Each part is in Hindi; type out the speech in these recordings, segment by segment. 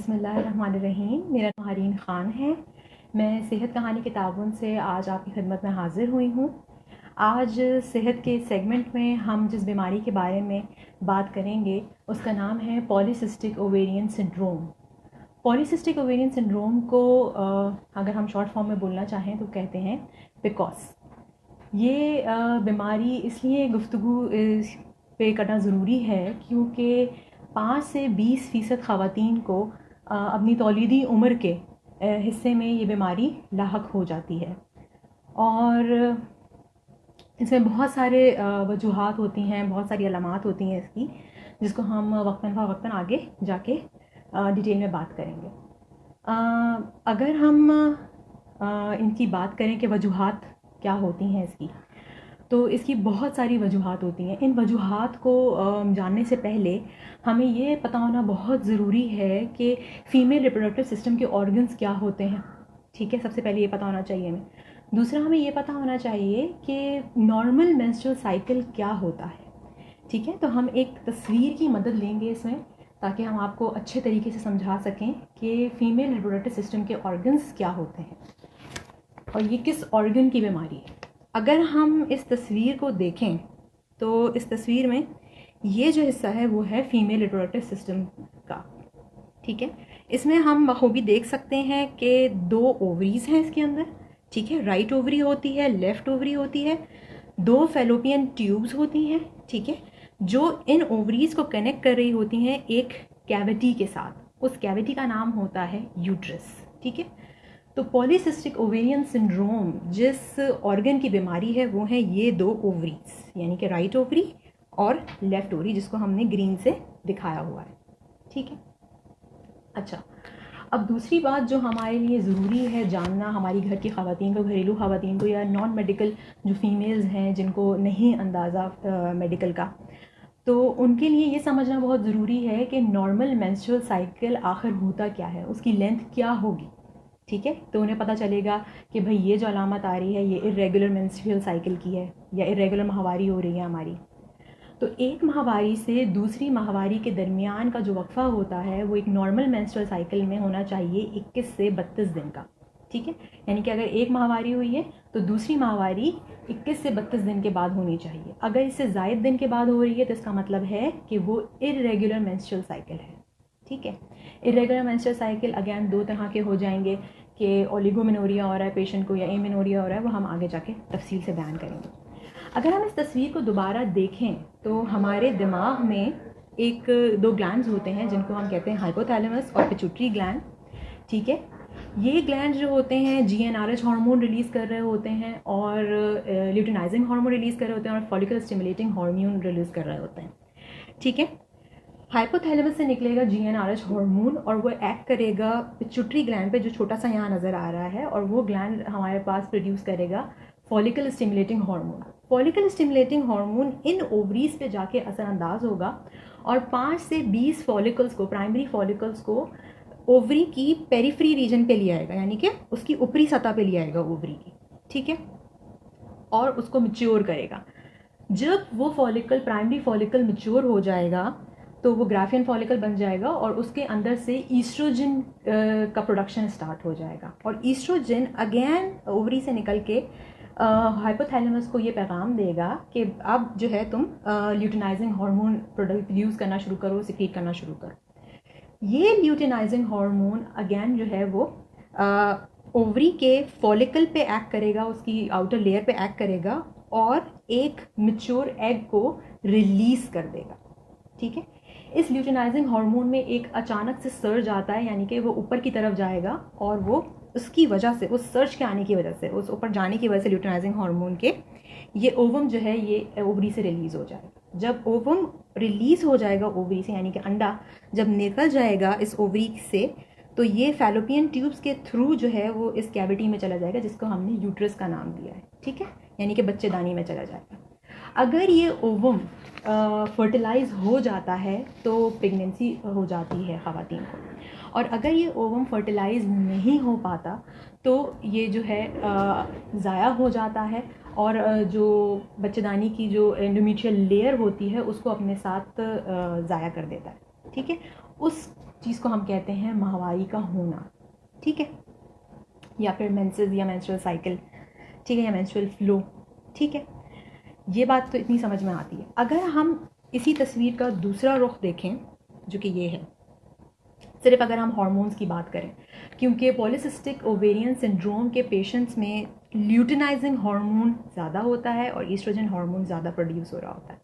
बिस्मिल्लाहिर्रहमानिर्रहीम। मेरा नाम हरीन ख़ान है। मैं सेहत कहानी के ताउन से आज आपकी खिदमत में हाज़िर हुई हूँ। आज सेहत के सेगमेंट में हम जिस बीमारी के बारे में बात करेंगे उसका नाम है polycystic ovarian syndrome. Polycystic ovarian syndrome को अगर हम शॉर्ट फॉर्म में बोलना चाहें तो कहते हैं पिकॉस। ये बीमारी इसलिए गुफ्तगू पे करना ज़रूरी है क्योंकि 5 से 20% ख़वातीन को अपनी तौलीदी उम्र के हिस्से में ये बीमारी लाहक हो जाती है और इसमें बहुत सारे वजूहात होती हैं, बहुत सारी अलामात होती हैं इसकी, जिसको हम वक्तन फ़वक्तन आगे जाके डिटेल में बात करेंगे। अगर हम इनकी बात करें कि वजूहात क्या होती हैं इसकी, तो इसकी बहुत सारी वजूहात होती हैं। इन वजूहात को जानने से पहले हमें ये पता होना बहुत ज़रूरी है कि फ़ीमेल रिप्रोडक्टिव सिस्टम के ऑर्गन्स क्या होते हैं। ठीक है, सबसे पहले ये पता होना चाहिए हमें। दूसरा, हमें ये पता होना चाहिए कि नॉर्मल मेंस्ट्रुअल साइकिल क्या होता है। ठीक है, तो हम एक तस्वीर की मदद लेंगे इसमें ताकि हम आपको अच्छे तरीके से समझा सकें कि फ़ीमेल रिप्रोडक्टिव सिस्टम के ऑर्गन्स क्या होते हैं और ये किस ऑर्गन की बीमारी है। अगर हम इस तस्वीर को देखें तो इस तस्वीर में ये जो हिस्सा है वो है फीमेल रिप्रोडक्टिव सिस्टम का। ठीक है, इसमें हम बखूबी देख सकते हैं कि 2 ओवरीज हैं इसके अंदर। ठीक है, राइट ओवरी होती है, लेफ़्ट ओवरी होती है, 2 फैलोपियन ट्यूब्स होती हैं। ठीक है, जो इन ओवरीज को कनेक्ट कर रही होती हैं एक कैविटी के साथ। उस कैविटी का नाम होता है यूट्रस। ठीक है, तो पॉलीसिस्टिक ओवेरियन सिंड्रोम जिस ऑर्गन की बीमारी है वो है ये 2 ओवरीज, यानी कि राइट ओवरी और लेफ्ट ओवरी, जिसको हमने ग्रीन से दिखाया हुआ है। ठीक है, अच्छा, अब दूसरी बात जो हमारे लिए ज़रूरी है जानना, हमारी घर की ख़वातीन को, घरेलू ख़वातीन को या नॉन मेडिकल जो फीमेल्स हैं जिनको नहीं अंदाज़ा मेडिकल का, तो उनके लिए ये समझना बहुत ज़रूरी है कि नॉर्मल मेंस्ट्रुअल साइकिल आखिर होता क्या है, उसकी लेंथ क्या होगी। ठीक है, तो उन्हें पता चलेगा कि भाई ये जो अलामत आ रही है ये इरेगुलर मेंस्ट्रुअल साइकिल की है या इरेगुलर माहवारी हो रही है हमारी। तो एक माहवारी से दूसरी माहवारी के दरमियान का जो वक्फा होता है वो एक नॉर्मल मेंस्ट्रुअल साइकिल में होना चाहिए 21 से 32 दिन का। ठीक है, यानी कि अगर एक माहवारी हुई है तो दूसरी माहवारी 21 से 32 दिन के बाद होनी चाहिए। अगर इससे ज़ायद दिन के बाद हो रही है तो इसका मतलब है कि वो इरेगुलर मेंस्ट्रुअल साइकिल है। ठीक है, इरेगुलर मेंस्ट्रुअल साइकिल अगेन 2 तरह के हो जाएंगे कि ओलिगोमेनोरिया हो रहा है पेशेंट को या एमेनोरिया हो रहा है, वो हम आगे जाके तफसील से बयान करेंगे। अगर हम इस तस्वीर को दोबारा देखें तो हमारे दिमाग में 2 ग्लैंड्स होते हैं जिनको हम कहते हैं हाइपोथैलेमस और पिट्यूटरी ग्लैंड। ठीक है, ये ग्लैंड जो होते हैं GnRH हार्मोन रिलीज़ कर रहे होते हैं और ल्यूटिनाइजिंग हार्मोन रिलीज़ कर रहे होते हैं और फॉलिकल स्टिमुलेटिंग हार्मोन रिलीज़ कर रहे होते हैं। ठीक है, हाइपोथैलेमस से निकलेगा GnRH हार्मोन और वो एक्ट करेगा पिट्यूटरी ग्लैंड पे, जो छोटा सा यहाँ नज़र आ रहा है, और वो ग्लैंड हमारे पास प्रोड्यूस करेगा follicle stimulating hormone. Follicle stimulating hormone इन ओवरीज पे जाके असरअंदाज होगा और 5 से 20 फॉलिकल्स को, प्राइमरी फॉलिकल्स को ओवरी की पेरिफेरी रीजन पे ले आएगा, यानी कि उसकी ऊपरी सतह पे ले आएगा ओवरी की। ठीक है, और उसको मैच्योर करेगा। जब वो फॉलिकल, प्राइमरी फॉलिकल मैच्योर हो जाएगा तो वो ग्राफियन फॉलिकल बन जाएगा और उसके अंदर से ईस्ट्रोजन का प्रोडक्शन स्टार्ट हो जाएगा और ईस्ट्रोजन अगेन ओवरी से निकल के हाइपोथैलेमस को ये पैगाम देगा कि अब जो है तुम ल्यूटिनाइजिंग हार्मोन प्रोड्यूस करना शुरू करो, सिक्रीट करना शुरू करो। ये ल्यूटिनाइजिंग हार्मोन अगेन जो है वो ओवरी के फॉलिकल पे एक्ट करेगा, उसकी आउटर लेयर पे एक्ट करेगा और एक मैच्योर एग को रिलीज कर देगा। ठीक है, इस ल्यूटिनाइजिंग हार्मोन में एक अचानक से सर्ज आता है, यानी कि वो ऊपर की तरफ जाएगा और वो उसकी वजह से, उस सर्ज के आने की वजह से, उस ऊपर जाने की वजह से ल्यूटिनाइजिंग हार्मोन के ये ओवम जो है ये ओवरी से रिलीज़ हो जाएगा। जब ओवम रिलीज़ हो जाएगा ओवरी से, यानी कि अंडा जब निकल जाएगा इस ओवरी से, तो ये फैलोपियन ट्यूब्स के थ्रू जो है वो इस कैविटी में चला जाएगा जिसको हमने यूट्रस का नाम दिया है। ठीक है, यानी कि बच्चेदानी में चला जाएगा। अगर ये ओवम फर्टिलाइज हो जाता है तो प्रेगनेंसी हो जाती है ख़वातीन को, और अगर ये ओवम फर्टिलाइज नहीं हो पाता तो ये जो है ज़ाया हो जाता है और जो बच्चेदानी की जो एंडोमेट्रियल लेयर होती है उसको अपने साथ ज़ाया कर देता है। ठीक है, उस चीज़ को हम कहते हैं माहवारी का होना, ठीक है, या फिर मेंसेस या मेंस्ट्रुअल साइकिल, ठीक है, या मेंस्ट्रुअल फ्लो, ठीक है। ये बात तो इतनी समझ में आती है। अगर हम इसी तस्वीर का दूसरा रुख देखें, जो कि ये है, सिर्फ अगर हम हार्मोन्स की बात करें, क्योंकि पॉलीसिस्टिक ओवेरियन सिंड्रोम के पेशेंट्स में ल्यूटिनाइजिंग हार्मोन ज़्यादा होता है और ईस्ट्रोजन हार्मोन ज़्यादा प्रोड्यूस हो रहा होता है,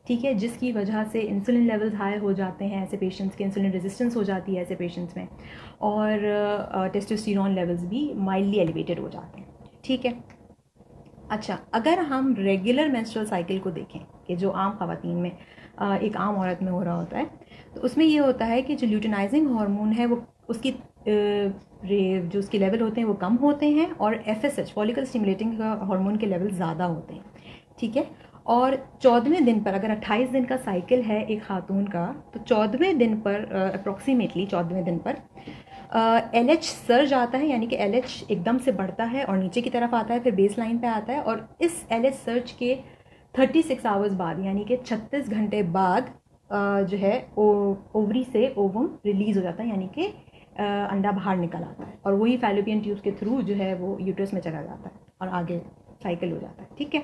ठीक है, जिसकी वजह से इंसुलिन लेवल्स हाई हो जाते हैं ऐसे पेशेंट्स के, इंसुलिन रेजिस्टेंस हो जाती है ऐसे पेशेंट्स में, और टेस्टोस्टेरोन लेवल्स भी माइल्डली एलिवेटेड हो जाते हैं, ठीक है। अच्छा, अगर हम रेगुलर मेंस्ट्रुअल साइकिल को देखें कि जो आम खवातीन में एक आम औरत में हो रहा होता है, तो उसमें ये होता है कि जो ल्यूटिनाइजिंग हार्मोन है वो उसकी जो उसके लेवल होते हैं वो कम होते हैं, और FSH फॉलिकल स्टिमुलेटिंग हार्मोन के लेवल ज़्यादा होते हैं, ठीक है। और 14वें दिन पर, अगर 28 दिन का साइकिल है एक खातून का, तो 14वें दिन पर अप्रॉक्सीमेटली 14वें दिन पर LH सर्ज आता है, यानी कि LH एकदम से बढ़ता है और नीचे की तरफ आता है, फिर बेस लाइन पे आता है, और इस LH सर्ज के 36 आवर्स बाद, यानी कि 36 घंटे बाद जो है ओवरी से ओवम रिलीज़ हो जाता है, यानी कि अंडा बाहर निकल आता है, और वही फैलोपियन ट्यूब्स के थ्रू जो है वो यूट्रस में चला जाता है और आगे साइकिल हो जाता है, ठीक है।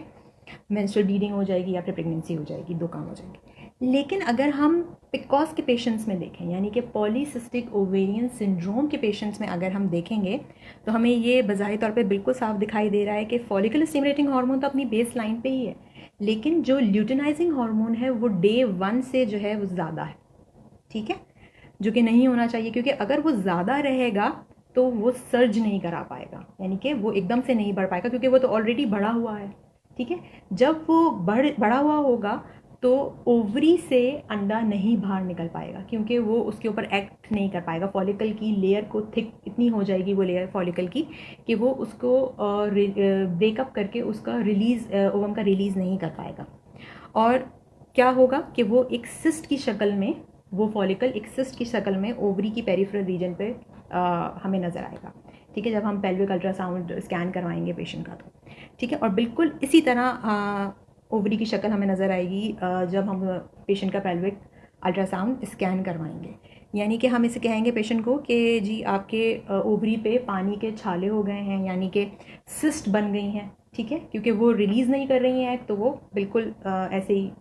मेंस्ट्रुअल ब्लीडिंग हो जाएगी या फिर प्रेगनेंसी हो जाएगी, दो काम हो जाएंगे। लेकिन अगर हम पिकॉस के पेशेंट्स में देखें, यानी कि पॉलीसिस्टिक ओवेरियन सिंड्रोम के पेशेंट्स में अगर हम देखेंगे, तो हमें ये बज़ाहिर तौर पे बिल्कुल साफ दिखाई दे रहा है कि फॉलिकल स्टिमुलेटिंग हार्मोन तो अपनी बेस लाइन पे ही है, लेकिन जो ल्यूटिनाइजिंग हार्मोन है वो डे 1 से जो है वो ज़्यादा है, ठीक है, जो कि नहीं होना चाहिए, क्योंकि अगर वो ज़्यादा रहेगा तो वो सर्ज नहीं करा पाएगा, यानी कि वो एकदम से नहीं बढ़ पाएगा, क्योंकि वो तो ऑलरेडी बढ़ा हुआ है, ठीक है। जब वो बढ़ा हुआ होगा तो ओवरी से अंडा नहीं बाहर निकल पाएगा, क्योंकि वो उसके ऊपर एक्ट नहीं कर पाएगा, फॉलिकल की लेयर को थिक इतनी हो जाएगी वो लेयर फॉलिकल की कि वो उसको ब्रेकअप करके उसका रिलीज़, ओवम का रिलीज़ नहीं कर पाएगा। और क्या होगा कि वो एक सिस्ट की शक्ल में, वो फॉलिकल एक सिस्ट की शक्ल में ओवरी की पेरिफेरल रीजन पे हमें नज़र आएगा, ठीक है, जब हम पेल्विक अल्ट्रासाउंड स्कैन करवाएंगे पेशेंट का, तो ठीक है। और बिल्कुल इसी तरह ओवरी की शक्ल हमें नज़र आएगी जब हम पेशेंट का पेल्विक अल्ट्रासाउंड स्कैन करवाएंगे, यानी कि हम इसे कहेंगे पेशेंट को कि जी आपके ओवरी पे पानी के छाले हो गए हैं, यानी कि सिस्ट बन गई हैं, ठीक है, क्योंकि वो रिलीज़ नहीं कर रही हैं, तो वो बिल्कुल ऐसे ही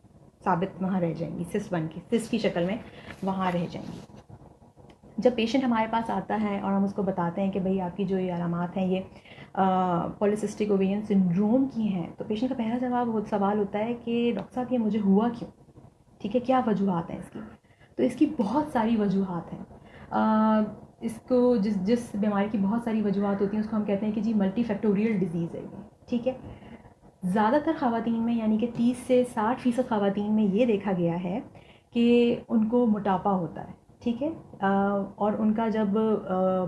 साबित वहाँ रह जाएंगी, सिस्ट बन के, सिस्ट की शक्ल में वहाँ रह जाएंगी। जब पेशेंट हमारे पास आता है और हम उसको बताते हैं कि भाई आपकी जो ये अलामात हैं ये पॉलीसिस्टिक ओवेरियन सिंड्रोम की हैं, तो पेशेंट का पहला सवाल होता है कि डॉक्टर साहब ये मुझे हुआ क्यों, ठीक है, क्या वजूहात हैं इसकी। तो इसकी बहुत सारी वजूहात हैं। इसको जिस बीमारी की बहुत सारी वजूहात होती हैं उसको हम कहते हैं कि जी मल्टीफैक्टोरियल डिजीज़ है ये, ठीक है। ज़्यादातर ख़वातीन में, यानी कि 30 से 60% ख़वातीन में ये देखा गया है कि उनको मोटापा होता है, ठीक है, और उनका जब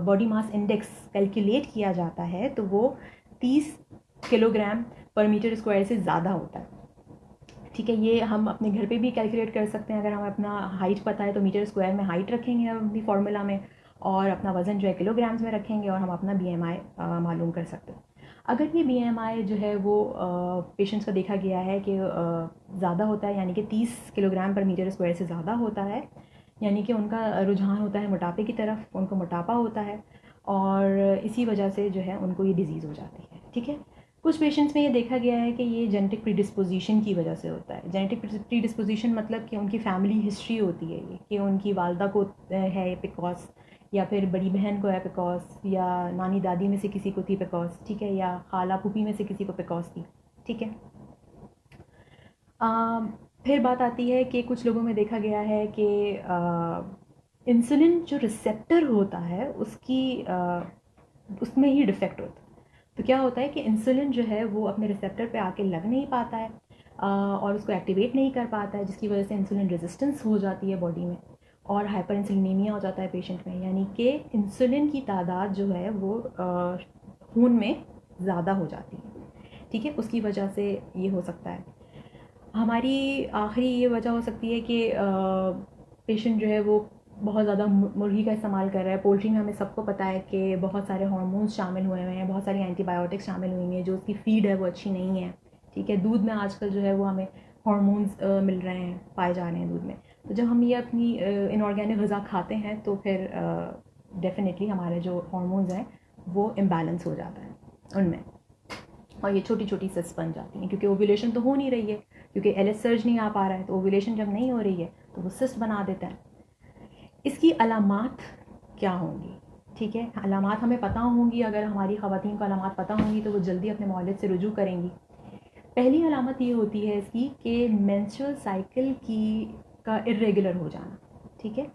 बॉडी मास इंडेक्स कैलकुलेट किया जाता है तो वो 30 किलोग्राम पर मीटर स्क्वायर से ज़्यादा होता है, ठीक है। ये हम अपने घर पे भी कैलकुलेट कर सकते हैं, अगर हमें अपना हाइट पता है तो मीटर स्क्वायर में हाइट रखेंगे हम अपनी फार्मूला में, और अपना वज़न जो है किलोग्राम्स में रखेंगे, और हम अपना BMI मालूम कर सकते हैं। अगर ये BMI जो है वो पेशेंट्स का देखा गया है कि ज़्यादा होता है, यानी कि 30 किलोग्राम पर मीटर स्क्वायर से ज़्यादा होता है, यानी कि उनका रुझान होता है मोटापे की तरफ, उनको मोटापा होता है, और इसी वजह से जो है उनको ये डिज़ीज़ हो जाती है, ठीक है। कुछ पेशेंट्स में ये देखा गया है कि ये जेनेटिक प्रीडिस्पोजिशन की वजह से होता है। जेनेटिक प्रीडिस्पोजिशन मतलब कि उनकी फैमिली हिस्ट्री होती है ये, कि उनकी वालदा को है पिकॉस, या फिर बड़ी बहन को है पिकॉस, या नानी दादी में से किसी को थी पिकॉस, ठीक है, या खाला फूफी में से किसी को पिकॉस थी, ठीक है। फिर बात आती है कि कुछ लोगों में देखा गया है कि इंसुलिन जो रिसेप्टर होता है उसमें ही डिफेक्ट होता है। तो क्या होता है कि इंसुलिन जो है वो अपने रिसेप्टर पे आके लग नहीं पाता है और उसको एक्टिवेट नहीं कर पाता है, जिसकी वजह से इंसुलिन रेजिस्टेंस हो जाती है बॉडी में, और हाइपर इंसुलिनीमिया हो जाता है पेशेंट में, यानी कि इंसुलिन की तादाद जो है वो खून में ज़्यादा हो जाती है, ठीक है, उसकी वजह से ये हो सकता है। हमारी आखिरी ये वजह हो सकती है कि पेशेंट जो है वो बहुत ज़्यादा मुर्गी का इस्तेमाल कर रहा है। पोल्ट्री में हमें सबको पता है कि बहुत सारे हार्मोन्स शामिल हुए हैं, बहुत सारी एंटीबायोटिक्स शामिल हुई हैं, जो उसकी फीड है वो अच्छी नहीं है, ठीक है। दूध में आजकल जो है वो हमें हार्मोन्स मिल रहे हैं, पाए जा रहे हैं दूध में, तो जब हम ये अपनी इनऑर्गेनिक ग़िज़ा खाते हैं तो फिर डेफिनेटली हमारे जो हार्मोन्स हैं वो इम्बैलेंस हो जाता है उनमें, और ये छोटी छोटी सिस्ट बन जाती हैं क्योंकि ओव्यूलेशन तो हो नहीं रही है, क्योंकि एलएच सर्ज नहीं आ पा रहा है, तो ओव्यूलेशन जब नहीं हो रही है तो वो सिस्ट बना देता है। इसकी अलामात क्या होंगी? ठीक है, अलामात हमें पता होंगी, अगर हमारी ख़वातीन को अलामात पता होंगी तो वो जल्दी अपने मौलिद से रुजू करेंगी। पहली अलामत ये होती है इसकी कि मेंस्ट्रुअल साइकिल का इर्रेगुलर हो जाना। ठीक है,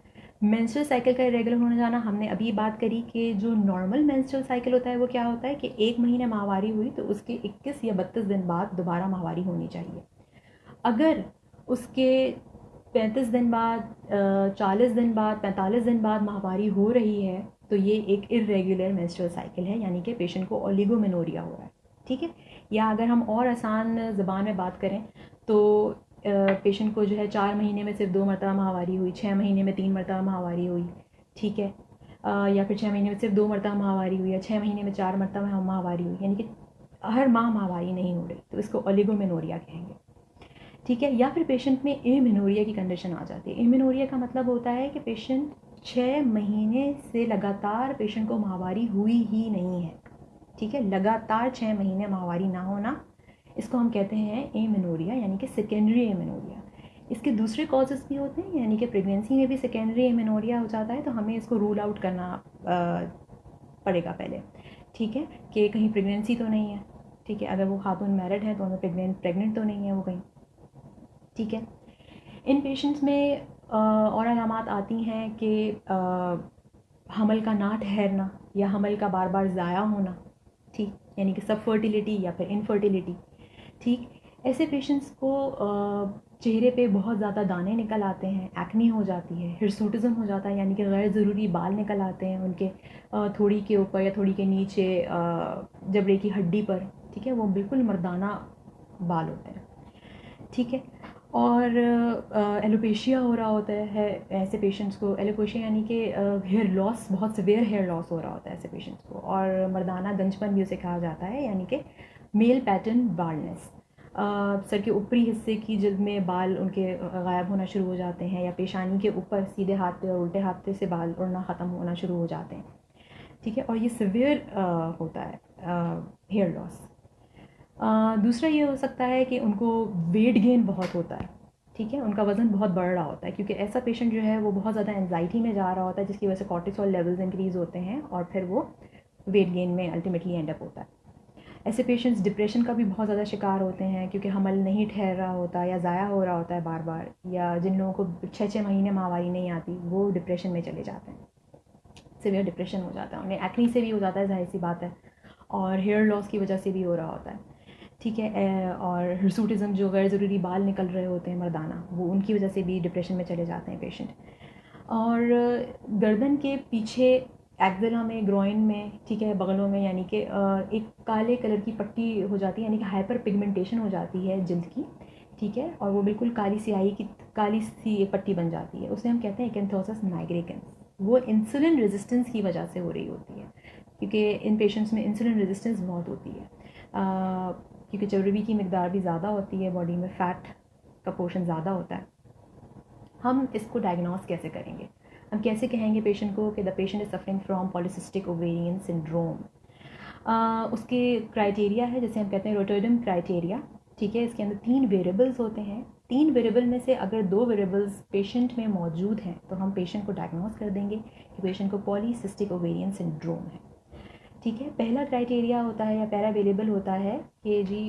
मेंस्ट्रुअल साइकिल का इरेगुलर होने जाना, हमने अभी बात करी कि जो नॉर्मल मेंस्ट्रुअल साइकिल होता है वो क्या होता है कि एक महीने माहवारी हुई तो उसके 21 या 32 दिन बाद दोबारा माहवारी होनी चाहिए। अगर उसके 35 दिन बाद, 40 दिन बाद, 45 दिन बाद माहवारी हो रही है तो ये एक इरेगुलर मेंस्ट्रुअल साइकिल है, यानी कि पेशेंट को ओलिगोमेनोरिया हो रहा है। ठीक है, या अगर हम और आसान ज़बान में बात करें तो पेशेंट को जो है 4 महीने में सिर्फ 2 मरतबा माहवारी हुई, 6 महीने में 3 मरतबा माहवारी हुई। ठीक है, या फिर 6 महीने में सिर्फ 2 मरतबा माहवारी हुई, या 6 महीने में 4 मरतबा माहवारी हुई, यानी कि हर माह माहवारी नहीं हो रही, तो इसको ओलिगोमेनोरिया कहेंगे। ठीक है, या फिर पेशेंट में एमेनोरिया की कंडीशन आ जाती है। एमेनोरिया का मतलब होता है कि पेशेंट 6 महीने से लगातार पेशेंट को माहवारी हुई ही नहीं है। ठीक है, लगातार 6 महीने माहवारी ना होना, इसको हम कहते हैं एमेनोरिया, यानी कि सेकेंडरी एमेनोरिया। इसके दूसरे कॉजेज़ भी होते हैं, यानी कि प्रेगनेंसी में भी सेकेंडरी एमेनोरिया हो जाता है, तो हमें इसको रूल आउट करना पड़ेगा पहले। ठीक है, कि कहीं प्रेगनेंसी तो नहीं है। ठीक है, अगर वो खातून मैरिड है तो हमें प्रेग्नेंट तो नहीं है वो कहीं। ठीक है, इन पेशेंट्स में और अलामात आती हैं कि हमल का ना ठहरना या हमल का बार बार ज़ाया होना। ठीक, यानी कि सब फर्टिलिटी या फिर इनफर्टिलिटी। ठीक, ऐसे पेशेंट्स को चेहरे पे बहुत ज़्यादा दाने निकल आते हैं, एक्नी हो जाती है, हिरसूटिज़म हो जाता है, यानी कि गैर ज़रूरी बाल निकल आते हैं उनके थोड़ी के ऊपर या थोड़ी के नीचे, जबड़े की हड्डी पर। ठीक है, वो बिल्कुल मर्दाना बाल होते हैं। ठीक है, और एलोपेशिया हो रहा होता है ऐसे पेशेंट्स को। एलोपेशिया यानी कि हेयर लॉस, बहुत सिवियर हेयर लॉस हो रहा होता है ऐसे पेशेंट्स को, और मर्दाना गंजपन भी उसे कहा जाता है, यानी कि मेल पैटर्न बाल्डनेस। सर के ऊपरी हिस्से की जिल्द में बाल उनके गायब होना शुरू हो जाते हैं, या पेशानी के ऊपर सीधे हाथ पे और उल्टे हाथ पे से बाल उड़ना ख़त्म होना शुरू हो जाते हैं। ठीक है, और ये सिवियर होता है हेयर लॉस। दूसरा ये हो सकता है कि उनको वेट गेन बहुत होता है। ठीक है, उनका वज़न बहुत बढ़ रहा होता है, क्योंकि ऐसा पेशेंट जो है वो बहुत ज़्यादा एंजाइटी में जा रहा होता है, जिसकी वजह से कॉर्टिसोल लेवल्स इंक्रीज़ होते हैं और फिर वो वेट गेन में अल्टीमेटली एंड अप होता है। ऐसे पेशेंट्स डिप्रेशन का भी बहुत ज़्यादा शिकार होते हैं, क्योंकि हमल नहीं ठहर रहा होता या ज़ाया हो रहा होता है बार बार, या जिन लोगों को 6-6 महीने माहवारी नहीं आती वो डिप्रेशन में चले जाते हैं, सिवियर डिप्रेशन हो जाता है उन्हें। एक्नी से भी हो जाता है, जाहिर सी बात है, और हेयर लॉस की वजह से भी हो रहा होता है। ठीक है, और हिरसूटिज़म, जो गैर ज़रूरी बाल निकल रहे होते हैं मर्दाना, वो उनकी वजह से भी डिप्रेशन में चले जाते हैं पेशेंट। और गर्दन के पीछे एक्जिला में, ग्रोइन में, ठीक है, बगलों में, यानी कि एक काले कलर की पट्टी हो जाती है, यानी कि हाइपर पिगमेंटेशन हो जाती है जिल्द की। ठीक है, और वो बिल्कुल काली स्याही की काली सी एक पट्टी बन जाती है, उसे हम कहते हैं एक्यांथोसिस नाइग्रिकेंस। वो इंसुलिन रेजिस्टेंस की वजह से हो रही होती है, क्योंकि इन पेशेंट्स में इंसुलिन रेजिस्टेंस बहुत होती है, क्योंकि चर्बी की मिकदार भी ज़्यादा होती है बॉडी में, फ़ैट का पोर्शन ज़्यादा होता है। हम इसको डायग्नोस कैसे करेंगे? हम कैसे कहेंगे पेशेंट को कि the patient is suffering from polycystic ovarian syndrome? उसके क्राइटेरिया है, जैसे हम कहते हैं रोटरडम क्राइटेरिया। ठीक है, इसके अंदर 3 वेरिएबल्स होते हैं। 3 वेरिएबल में से अगर 2 वेरिएबल्स पेशेंट में मौजूद हैं तो हम पेशेंट को डायग्नोस कर देंगे कि पेशेंट को पॉलीसिस्टिक ओवेरियन सिंड्रोम है। ठीक है, पहला क्राइटेरिया होता है या पहला वेरिएबल होता है कि जी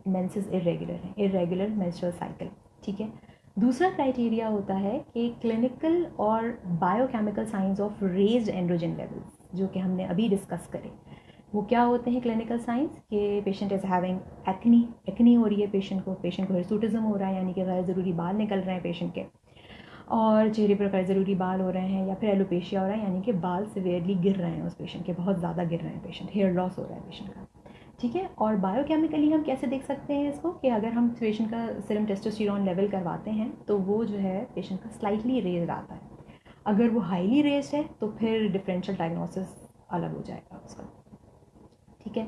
मेंसेस इरेगुलर है, इरेगुलर मेंस्ट्रुअल साइकिल। ठीक है, दूसरा क्राइटेरिया होता है कि क्लिनिकल और biochemical science of raised androgen levels, जो कि हमने अभी डिस्कस करे। वो क्या होते हैं क्लिनिकल साइंस? कि पेशेंट इज़ हैविंग एक्नी हो रही है पेशेंट को हिरसूटिज़म हो रहा है, यानी कि गैर ज़रूरी बाल निकल रहे हैं पेशेंट के, और चेहरे पर गैर ज़रूरी बाल हो रहे हैं, या फिर एलोपेशिया हो रहा है, यानी कि बाल सिवियरली गिर रहे हैं उस पेशेंट के, बहुत ज़्यादा गिर रहे हैं पेशेंट, हेयर लॉस हो रहा है पेशेंट का। ठीक है, और बायोकेमिकली हम कैसे देख सकते हैं इसको? कि अगर हम पेशेंट का सीरम टेस्टोस्टेरोन लेवल करवाते हैं तो वो जो है पेशेंट का स्लाइटली रेज्ड आता है। अगर वो हाईली रेज्ड है तो फिर डिफरेंशियल डायग्नोसिस अलग हो जाएगा उसका। ठीक है,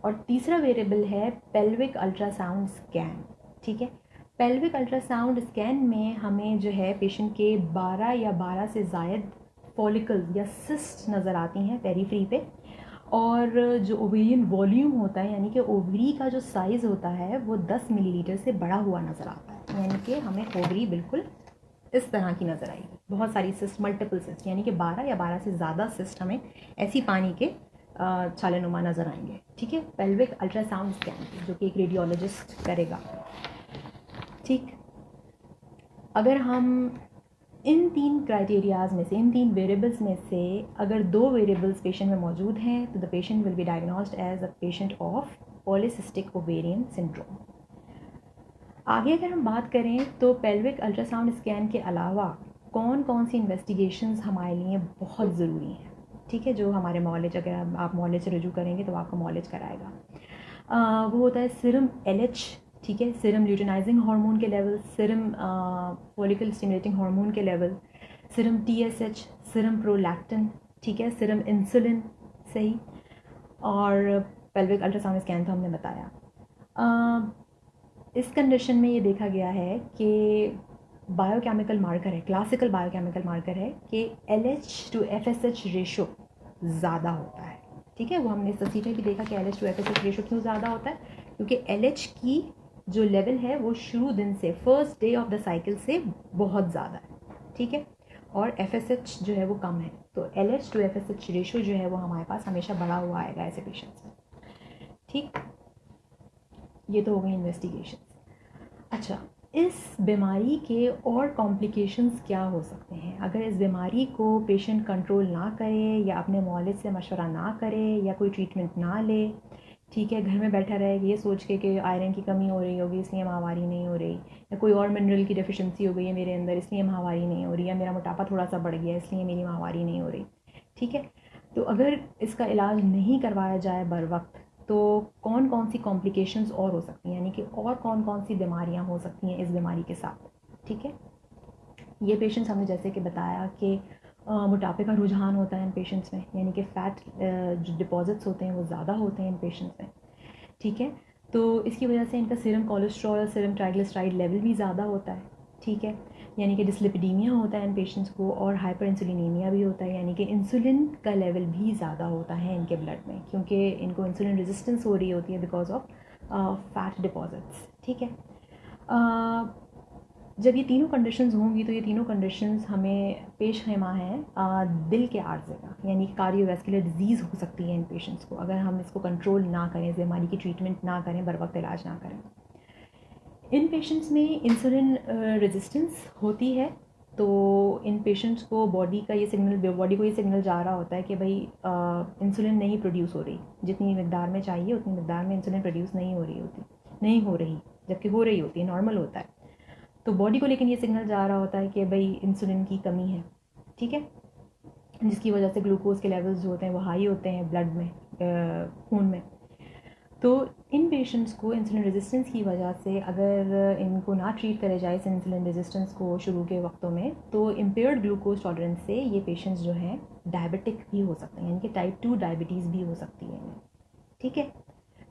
और तीसरा वेरिएबल है पेल्विक अल्ट्रासाउंड स्कैन। ठीक है, पेल्विक अल्ट्रासाउंड स्कैन में हमें जो है पेशेंट के 12 या 12 से ज़ायद फॉलिकल्स या सिस्ट नज़र आती हैं पेरीफ्री पे, और जो ओवेरियन वॉल्यूम होता है यानी कि ओवरी का जो साइज़ होता है वो 10 मिलीलीटर से बड़ा हुआ नज़र आता है, यानी कि हमें ओवरी बिल्कुल इस तरह की नज़र आएगी। बहुत सारी सिस्ट, मल्टीपल सिस्ट, यानी कि 12 या 12 से ज़्यादा सिस्ट हमें ऐसी पानी के छालेनुमा नज़र आएंगे। ठीक है, पेल्विक अल्ट्रासाउंड स्कैन जो कि एक रेडियोलॉजिस्ट करेगा। ठीक, अगर हम इन 3 क्राइटेरियाज में से, इन 3 वेरिएबल्स में से अगर 2 वेरिएबल्स पेशेंट में मौजूद हैं तो the patient will be diagnosed as a patient of polycystic ovarian syndrome. आगे अगर हम बात करें तो पेल्विक अल्ट्रासाउंड स्कैन के अलावा कौन कौन सी इन्वेस्टिगेशंस हमारे लिए बहुत ज़रूरी हैं। ठीक है, जो हमारे मॉलेज, अगर आप मॉलेज से रुजू करेंगे तो आपका मॉलेज कराएगा। वो होता है सीरम LH, ठीक है, सीरम ल्यूटिनाइजिंग हार्मोन के level, serum follicle stimulating hormone के level, serum TSH, serum prolactin, ठीक है, सीरम इंसुलिन, सही। और पेल्विक अल्ट्रासाउंड स्कैन तो हमने बताया। इस कंडीशन में ये देखा गया है कि बायोकेमिकल मार्कर है, क्लासिकल बायोकेमिकल मार्कर है कि LH to FSH रेशो ज़्यादा होता है। ठीक है, वो हमने इस तस्वीर में भी देखा कि LH to FSH रेशो क्यों ज़्यादा होता है, क्योंकि LH की जो लेवल है वो शुरू दिन से, first day of the cycle से बहुत ज़्यादा है। ठीक है, और FSH जो है वो कम है, तो LH to FSH रेशो जो है वो हमारे पास हमेशा बढ़ा हुआ आएगा ऐसे पेशेंट्स में। ठीक, ये तो हो गई इन्वेस्टिगेशन। अच्छा, इस बीमारी के और कॉम्प्लिकेशंस क्या हो सकते हैं अगर इस बीमारी को पेशेंट कंट्रोल ना करे या अपने मौलिद से मशवरा ना करे या कोई ट्रीटमेंट ना ले। ठीक है, घर में बैठा रहेगा ये सोच के कि आयरन की कमी हो रही होगी इसलिए माहवारी नहीं हो रही, या कोई और मिनरल की डेफिशिएंसी हो गई है मेरे अंदर इसलिए माहवारी नहीं हो रही, या मेरा मोटापा थोड़ा सा बढ़ गया इसलिए मेरी माहवारी नहीं हो रही। ठीक है, तो अगर इसका इलाज नहीं करवाया जाए बर वक्त तो कौन कौन सी कॉम्प्लिकेशंस और हो सकती हैं, यानी कि और कौन कौन सी बीमारियां हो सकती हैं इस बीमारी के साथ। ठीक है, ये पेशेंट्स हमने जैसे कि बताया कि मोटापे का रुझान होता है इन पेशेंट्स में, यानी कि फ़ैट जो डिपॉजिट्स होते हैं वो ज़्यादा होते हैं इन पेशेंट्स में। ठीक है, तो इसकी वजह से इनका सीरम कोलेस्ट्रॉल और सीरम ट्राइग्लिसराइड लेवल भी ज़्यादा होता है। ठीक है, यानी कि डिस्लिपिडीमिया होता है इन पेशेंट्स को, और हाइपर इंसुलिनीमिया भी होता है, यानी कि इंसुलिन का लेवल भी ज़्यादा होता है इनके ब्लड में, क्योंकि इनको इंसुलिन रेजिस्टेंस हो रही होती है बिकॉज ऑफ फैट डिपॉजिट्स। ठीक है, जब ये तीनों कंडीशंस होंगी तो ये तीनों कंडीशंस हमें पेश खेमा हैं दिल के आर्जे का, यानी कार्डियोवैस्कुलर डिजीज़ हो सकती है इन पेशेंट्स को अगर हम इसको कंट्रोल ना करें, इस बीमारी की ट्रीटमेंट ना करें, बर वक्त इलाज ना करें। इन पेशेंट्स में इंसुलिन रेजिस्टेंस होती है, तो इन पेशेंट्स को बॉडी को ये सिग्नल जा रहा होता है कि भाई इंसुलिन नहीं प्रोड्यूस हो रही, जितनी मकदार में चाहिए उतनी मकदार में इंसुलिन प्रोड्यूस नहीं हो रही, जबकि हो रही होती है, नॉर्मल होता है। तो बॉडी को लेकिन ये सिग्नल जा रहा होता है कि भाई इंसुलिन की कमी है। ठीक है, जिसकी वजह से ग्लूकोज के लेवल्स जो होते हैं वो हाई होते हैं ब्लड में, खून में। तो इन पेशेंट्स को इंसुलिन रेजिस्टेंस की वजह से अगर इनको ना ट्रीट करे जाए इस इंसुलिन रेजिस्टेंस को शुरू के वक्तों में, तो इम्पेयर्ड ग्लूकोज टॉलरेंस से ये पेशेंट्स जो हैं डायबिटिक भी हो सकते हैं, यानी कि टाइप 2 डायबिटीज़ भी हो सकती है इन्हें। ठीक है,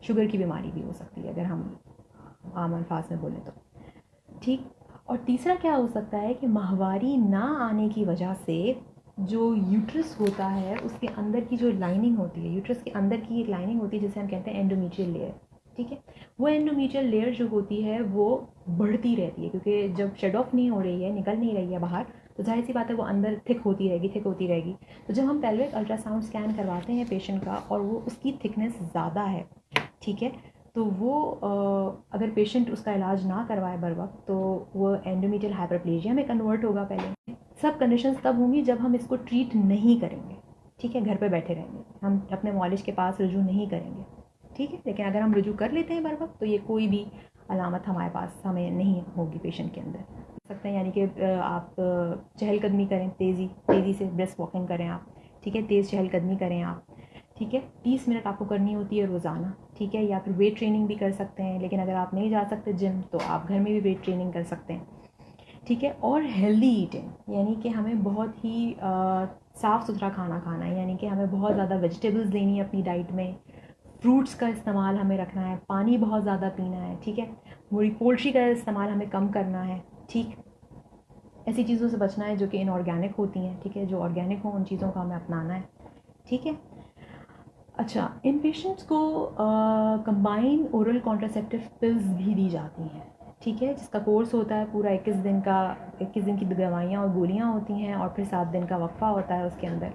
शुगर की बीमारी भी हो सकती है अगर हम आम अल्फाज में बोलें तो। ठीक, और तीसरा क्या हो सकता है कि माहवारी ना आने की वजह से जो यूट्रस होता है उसके अंदर की जो लाइनिंग होती है, यूट्रस के अंदर की एक लाइनिंग होती है जिसे हम कहते हैं एंडोमेट्रियल लेयर। ठीक है, वो एंडोमेट्रियल लेयर जो होती है वो बढ़ती रहती है, क्योंकि जब शेड ऑफ नहीं हो रही है, निकल नहीं रही है बाहर, तो जाहिर सी बात है वो अंदर थिक होती रहेगी। तो जब हम पेल्विक अल्ट्रासाउंड स्कैन करवाते हैं पेशेंट का और वो उसकी थिकनेस ज़्यादा है, ठीक है, तो वो अगर पेशेंट उसका इलाज ना करवाए बर वक्त तो वो एंडोमेट्रियल हाइपरप्लेजिया में कन्वर्ट होगा। पहले सब कंडीशंस तब होंगी जब हम इसको ट्रीट नहीं करेंगे। ठीक है, घर पे बैठे रहेंगे, हम अपने मॉलिज के पास रुजू नहीं करेंगे। ठीक है, लेकिन अगर हम रुजू कर लेते हैं बर वक्त तो ये कोई भी अलामत हमारे पास हमें नहीं होगी पेशेंट के अंदर सकते हैं। यानी कि आप चहलकदमी करें, तेज़ी से ब्रेस्ट वॉकिंग करें आप। ठीक है, तेज़ चहलकदमी करें आप। ठीक है, 30 मिनट आपको करनी होती है रोज़ाना। ठीक है, या फिर वेट ट्रेनिंग भी कर सकते हैं, लेकिन अगर आप नहीं जा सकते जिम तो आप घर में भी वेट ट्रेनिंग कर सकते हैं। ठीक है, और हेल्दी ईटिंग, यानी कि हमें बहुत ही साफ़ सुथरा खाना खाना है, यानी कि हमें बहुत ज़्यादा वेजिटेबल्स लेनी है अपनी डाइट में, फ्रूट्स का इस्तेमाल हमें रखना है, पानी बहुत ज़्यादा पीना है, ठीक है। पूरी पोल्ट्री का इस्तेमाल हमें कम करना है, ठीक। ऐसी चीज़ों से बचना है जो कि इनऑर्गेनिक होती हैं, ठीक है। जो ऑर्गेनिक हो उन चीज़ों का हमें अपनाना है, ठीक है। अच्छा, इन पेशेंट्स को कंबाइन ओरल कॉन्ट्रासेप्टिव पिल्स भी दी जाती हैं, ठीक है, जिसका कोर्स होता है पूरा 21 दिन का। 21 दिन की दवाइयाँ और गोलियाँ होती हैं और फिर 7 दिन का वक्फा होता है उसके अंदर,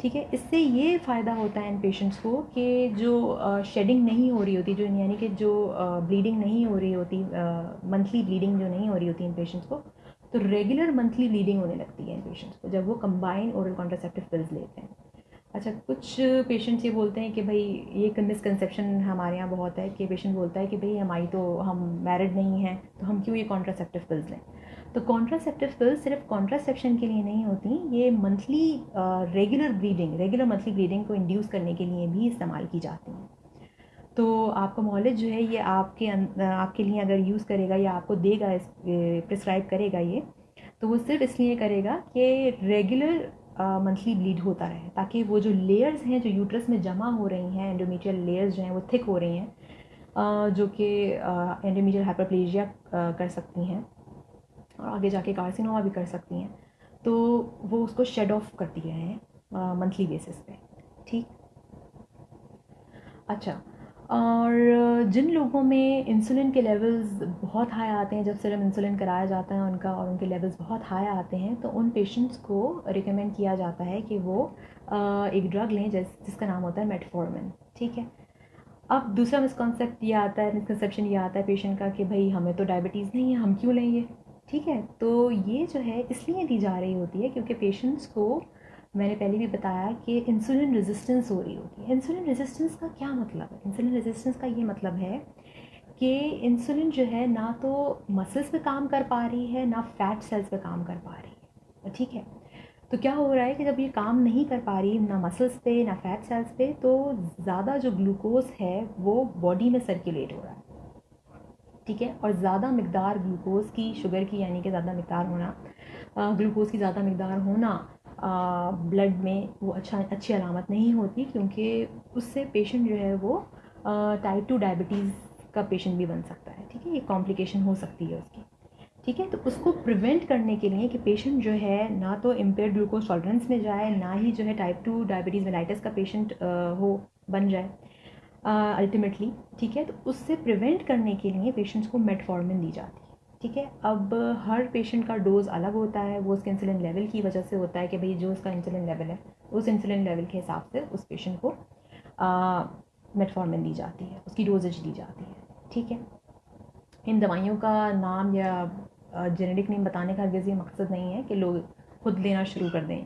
ठीक है। इससे ये फ़ायदा होता है इन पेशेंट्स को कि जो शेडिंग नहीं हो रही होती, जो यानी कि जो ब्लीडिंग नहीं हो रही होती, मंथली ब्लीडिंग जो नहीं हो रही होती इन पेशेंट्स को, तो रेगुलर मंथली ब्लीडिंग होने लगती है इन पेशेंट्स को जब वो कंबाइन ओरल कॉन्ट्रासेप्टिव पिल्स लेते हैं। अच्छा, कुछ पेशेंट्स ये बोलते हैं कि भाई, ये एक मिसकंसेप्शन हमारे यहाँ बहुत है कि पेशेंट बोलता है कि भाई हम मैरिड नहीं हैं तो हम क्यों ये कॉन्ट्रासेप्टिव पिल्स लें। तो कॉन्ट्रासेप्टिव पिल्स सिर्फ कॉन्ट्रासेप्शन के लिए नहीं होती, ये मंथली रेगुलर मंथली ब्लीडिंग को इंड्यूस करने के लिए भी इस्तेमाल की जाती हैं। तो आपका मौलिद जो है ये आपके लिए अगर यूज़ करेगा या आपको देगा, प्रिस्क्राइब करेगा ये, तो वो सिर्फ इसलिए करेगा कि रेगुलर मंथली ब्लीड होता रहे, ताकि वो जो लेयर्स हैं जो यूट्रस में जमा हो रही हैं, एंडोमेट्रियल लेयर्स जो हैं वो थिक हो रही हैं, जो कि एंडोमेट्रियल हाइपरप्लेजिया कर सकती हैं और आगे जाके कार्सिनोमा भी कर सकती हैं। तो वो उसको शेड ऑफ करती हैं मंथली बेसिस पे, ठीक। अच्छा, और जिन लोगों में इंसुलिन के लेवल्स बहुत हाई आते हैं, जब सिर्फ इंसुलिन कराया जाता है उनका और उनके लेवल्स बहुत हाई आते हैं, तो उन पेशेंट्स को रिकमेंड किया जाता है कि वो एक ड्रग लें जिसका नाम होता है मेटफॉर्मिन, ठीक है। अब दूसरा मिसकंसेप्शन ये आता है पेशेंट का कि भाई हमें तो डायबिटीज़ नहीं है, हम क्यों लेंगे, ठीक है। तो ये जो है इसलिए दी जा रही होती है क्योंकि पेशेंट्स को, मैंने पहले भी बताया कि इंसुलिन रेजिस्टेंस हो रही होती है। इंसुलिन रेजिस्टेंस का क्या मतलब है? इंसुलिन रेजिस्टेंस का ये मतलब है कि इंसुलिन जो है ना तो मसल्स पे काम कर पा रही है, ना फैट सेल्स पे काम कर पा रही है, ठीक है। तो क्या हो रहा है कि जब ये काम नहीं कर पा रही ना मसल्स पे ना फैट सेल्स पे, तो ज़्यादा जो ग्लूकोज है वो बॉडी में सर्कुलेट हो रहा है, ठीक है। और ज़्यादा मिकदार ग्लूकोज की, शुगर की यानी कि ज़्यादा मिकदार होना, ग्लूकोज की ज़्यादा मिकदार होना ब्लड में वो अच्छी अलामत नहीं होती, क्योंकि उससे पेशेंट जो है वो टाइप 2 डायबिटीज़ का पेशेंट भी बन सकता है, ठीक है। ये कॉम्प्लिकेशन हो सकती है उसकी, ठीक है। तो उसको प्रिवेंट करने के लिए कि पेशेंट जो है ना तो इम्पेयर्ड ग्लूकोज टॉलरेंस में जाए, ना ही जो है टाइप 2 डायबिटीज़ मेलाइटिस का पेशेंट बन जाए अल्टीमेटली, ठीक है। तो उससे प्रिवेंट करने के लिए पेशेंट्स को मेटफॉर्मिन दी जाती है, ठीक है। अब हर पेशेंट का डोज़ अलग होता है, वो उसके इंसुलिन लेवल की वजह से होता है कि भाई जो उसका इंसुलिन लेवल है उस इंसुलिन लेवल के हिसाब से उस पेशेंट को मेटफॉर्मिन दी जाती है, उसकी डोजेज दी जाती है, ठीक है। इन दवाइयों का नाम या जेनेरिक नेम बताने का हरगिज़ ये मकसद नहीं है कि लोग खुद लेना शुरू कर दें,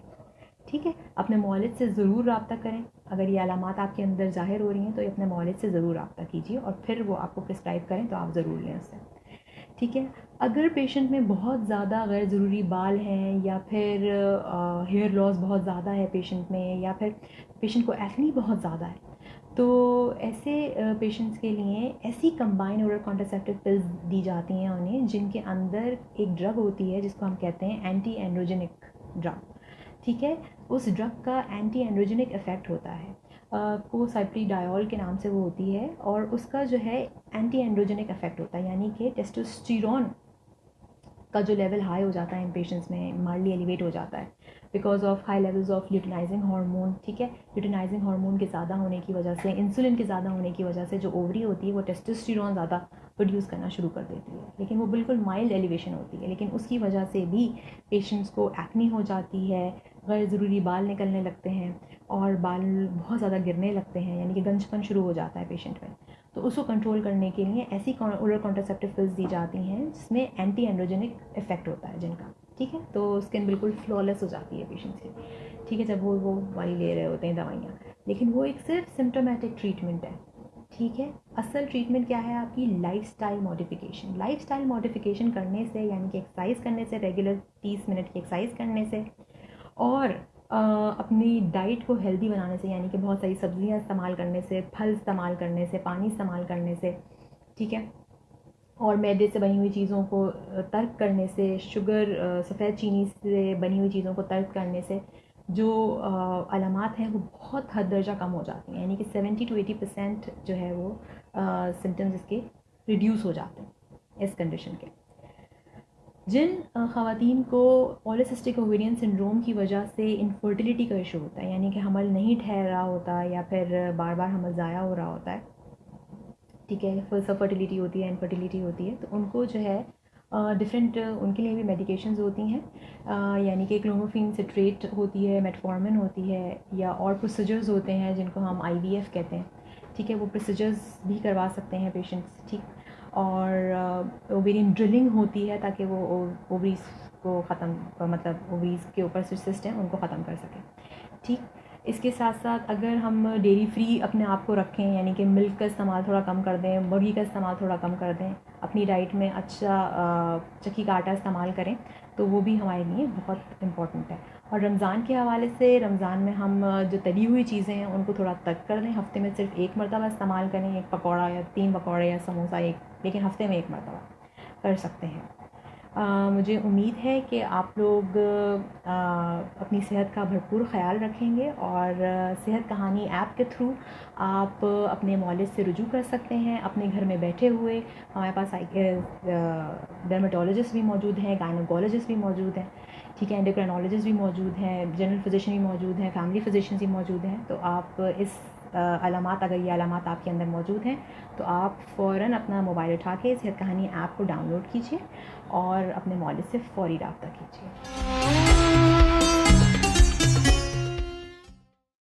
ठीक है। अपने मौलिद से ज़रूर रब्ता करें, अगर ये अलामात आपके अंदर ज़ाहिर हो रही हैं तो ये अपने मौलिद से ज़रूर रब्ता कीजिए और फिर वो आपको प्रिस्क्राइब करें तो आप ज़रूर लें उससे, ठीक है। अगर पेशेंट में बहुत ज़्यादा गैर ज़रूरी बाल हैं या फिर हेयर लॉस बहुत ज़्यादा है पेशेंट में, या फिर पेशेंट को एक्ने बहुत ज़्यादा है, तो ऐसे पेशेंट्स के लिए ऐसी कंबाइन ओरल कॉन्ट्रासेप्टिव पिल्स दी जाती हैं उन्हें, जिनके अंदर एक ड्रग होती है जिसको हम कहते हैं एंटी एंड्रोजेनिक ड्रग, ठीक है। उस ड्रग का एंटी एंड्रोजेनिक इफ़ेक्ट होता है, कोसाइप्रिडायोल के नाम से वो होती है, और उसका जो है एंटी एंड्रोजेनिक इफ़ेक्ट होता है, यानी कि टेस्टोस्टेरोन का जो लेवल हाई हो जाता है इन पेशेंट्स में, माइल्डली एलिवेट हो जाता है because of high levels of luteinizing hormone, ठीक है। ल्यूटिनाइजिंग हार्मोन के ज़्यादा होने की वजह से, इंसुलिन के ज़्यादा होने की वजह से जो ओवरी होती है वो टेस्टोस्टेरोन ज़्यादा प्रोड्यूस करना शुरू कर देती है, लेकिन वो बिल्कुल माइल्ड एलिवेशन होती है, लेकिन उसकी वजह से भी पेशेंट्स को एक्ने हो जाती है, गैर ज़रूरी बाल निकलने लगते हैं और बाल बहुत ज़्यादा गिरने लगते हैं, यानी कि गंजपन शुरू हो जाता है पेशेंट में। तो उसको कंट्रोल करने के लिए ऐसी ओरल कॉन्ट्रासेप्टिव पिल्स दी जाती हैं जिसमें एंटी एंड्रोजेनिक इफेक्ट होता है जिनका, ठीक है। तो स्किन बिल्कुल फ्लॉलेस हो जाती है पेशेंट्स की, ठीक है, जब वो वाली ले रहे होते हैं दवाइयाँ, लेकिन वो एक सिर्फ सिम्टोमेटिक ट्रीटमेंट है, ठीक है। असल ट्रीटमेंट क्या है आपकी? Lifestyle modification. लाइफस्टाइल मॉडिफिकेशन करने से, यानी कि एक्सरसाइज करने से, रेगुलर 30 मिनट की एक्सरसाइज करने से, और अपनी डाइट को हेल्दी बनाने से, यानी कि बहुत सारी सब्जियां इस्तेमाल करने से, फल इस्तेमाल करने से, पानी इस्तेमाल करने से, ठीक है, और मैदे से बनी हुई चीज़ों को तर्क करने से, शुगर सफ़ेद चीनी से बनी हुई चीज़ों को तर्क करने से जो अलामात हैं वो बहुत हद दर्जा कम हो जाती हैं, यानी कि 70 to 80% जो है वो सिम्टम्स इसके रिड्यूस हो जाते हैं इस कंडीशन के। जिन ख़वातीन को पॉलीसिस्टिक ओवेरियन सिंड्रोम की वजह से इनफर्टिलिटी का इशू होता है, यानी कि हमल नहीं ठहर रहा होता या फिर बार बार हमल ज़ाया हो रहा होता है, ठीक है, फुल फर्टिलिटी होती है, इनफर्टिलिटी होती है, तो उनको जो है डिफरेंट उनके लिए भी मेडिकेशंस होती हैं, यानी कि क्लोमिफेन सिट्रेट होती है, मेटफॉर्मिन होती है, या और प्रोसीजर्स होते हैं जिनको हम IVF कहते हैं, ठीक है, वो प्रोसीजर्स भी करवा सकते हैं पेशेंट्स, ठीक। और ओवेरियन ड्रिलिंग होती है ताकि वो ओवरीज को ख़त्म, मतलब ओवरीज के ऊपर जो सिस्ट हैं उनको ख़त्म कर सकें, ठीक। इसके साथ साथ अगर हम डेयरी फ्री अपने आप को रखें, यानी कि मिल्क का इस्तेमाल थोड़ा कम कर दें, मुर्गी का इस्तेमाल थोड़ा कम कर दें, अपनी डाइट में अच्छा चक्की का आटा इस्तेमाल करें, तो वो भी हमारे लिए बहुत इम्पॉर्टेंट है। और रमज़ान के हवाले से, रमज़ान में हम जो तली हुई चीज़ें हैं उनको थोड़ा तर्क कर दें, हफ़्ते में सिर्फ एक मरतबा इस्तेमाल करें, एक पकौड़ा या 3 पकौड़े या समोसा एक, लेकिन हफ़्ते में एक मरतबा कर सकते हैं। मुझे उम्मीद है कि आप लोग अपनी सेहत का भरपूर ख़याल रखेंगे, और सेहत कहानी ऐप के थ्रू आप अपने मौलिद से रुजू कर सकते हैं अपने घर में बैठे हुए। हमारे पास डर्मेटोलॉजिस्ट भी मौजूद हैं, गायनोकोलॉजिस्ट भी मौजूद हैं, ठीक है, एंडोक्राइनोलॉजिस्ट भी मौजूद हैं, जनरल फिजिशियन भी मौजूद हैं, फैमिली फिजिशियन भी मौजूद हैं। तो आप इस अलामात, अगर ये अलामात आपके अंदर मौजूद हैं, तो आप फ़ौरन अपना मोबाइल उठा के सेहत कहानी ऐप को डाउनलोड कीजिए और अपने मौलिद से फ़ौरी राब्ता कीजिए।